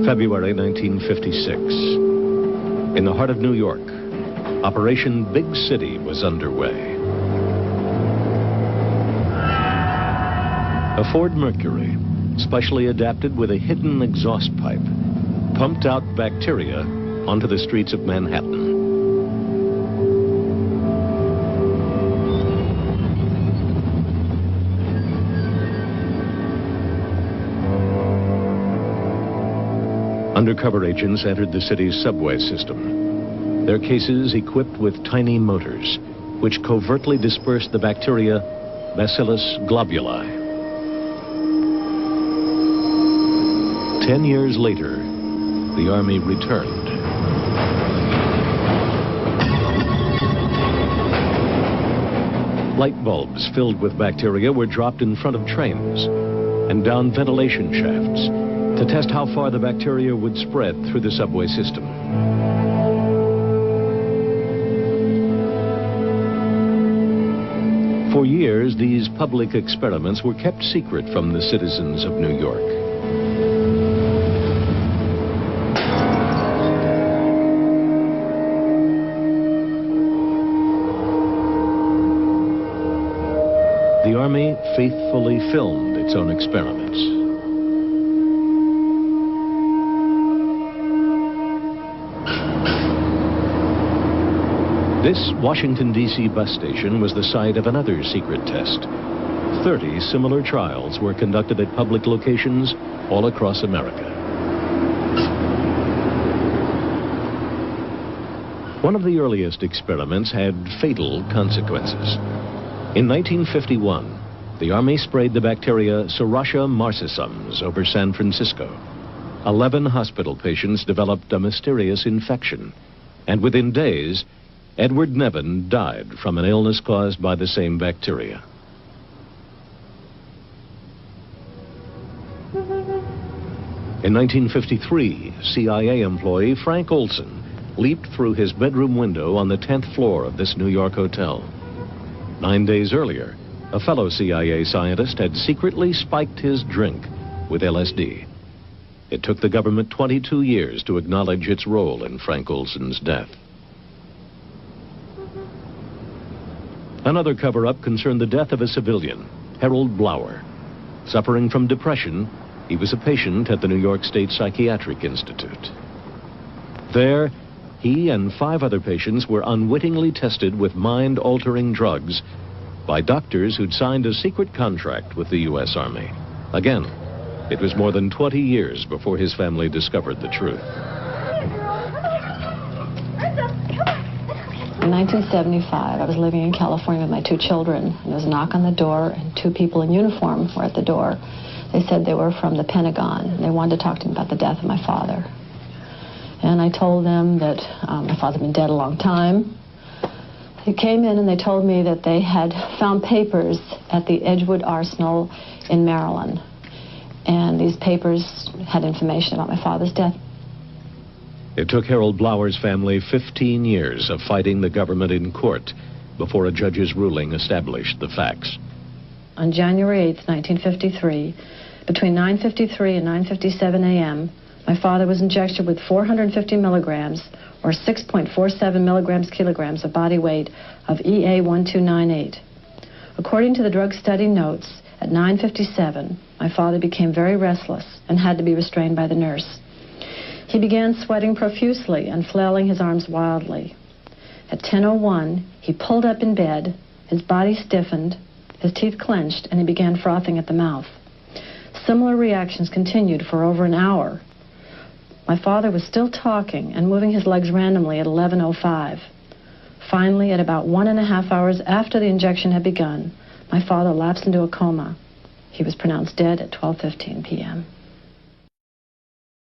February 1956. In the heart of New York, Operation Big City was underway. A Ford Mercury, specially adapted with a hidden exhaust pipe, pumped out bacteria onto the streets of Manhattan. Undercover agents entered the city's subway system, their cases equipped with tiny motors, which covertly dispersed the bacteria Bacillus globuli. 10 years later, the Army returned. Light bulbs filled with bacteria were dropped in front of trains and down ventilation shafts to test how far the bacteria would spread through the subway system. For years, these public experiments were kept secret from the citizens of New York. The Army faithfully filmed its own experiments. This Washington, D.C. bus station was the site of another secret test. 30 similar trials were conducted at public locations all across America. One of the earliest experiments had fatal consequences. In 1951, the Army sprayed the bacteria Serratia marcescens over San Francisco. 11 hospital patients developed a mysterious infection, and within days, Edward Nevin died from an illness caused by the same bacteria. In 1953, CIA employee Frank Olson leaped through his bedroom window on the 10th floor of this New York hotel. 9 days earlier, a fellow CIA scientist had secretly spiked his drink with LSD. It took the government 22 years to acknowledge its role in Frank Olson's death. Another cover-up concerned the death of a civilian, Harold Blower. Suffering from depression, he was a patient at the New York State Psychiatric Institute. There, he and 5 other patients were unwittingly tested with mind-altering drugs by doctors who'd signed a secret contract with the U.S. Army. Again, it was more than 20 years before his family discovered the truth. In 1975, I was living in California with my 2 children. There was a knock on the door, and 2 people in uniform were at the door. They said they were from the Pentagon. They wanted to talk to me about the death of my father. And I told them that my father had been dead a long time. They came in and they told me that they had found papers at the Edgewood Arsenal in Maryland. And these papers had information about my father's death. It took Harold Blower's family 15 years of fighting the government in court before a judge's ruling established the facts. On January 8, 1953, between 9:53 and 9:57 a.m., my father was injected with 450 milligrams, or 6.47 milligrams kilograms of body weight of EA1298. According to the drug study notes, at 9:57, my father became very restless and had to be restrained by the nurse. He began sweating profusely and flailing his arms wildly. At 10:01, he pulled up in bed, his body stiffened, his teeth clenched, and he began frothing at the mouth. Similar reactions continued for over an hour. My father was still talking and moving his legs randomly at 11:05. Finally, at about 1.5 hours after the injection had begun, my father lapsed into a coma. He was pronounced dead at 12:15 p.m.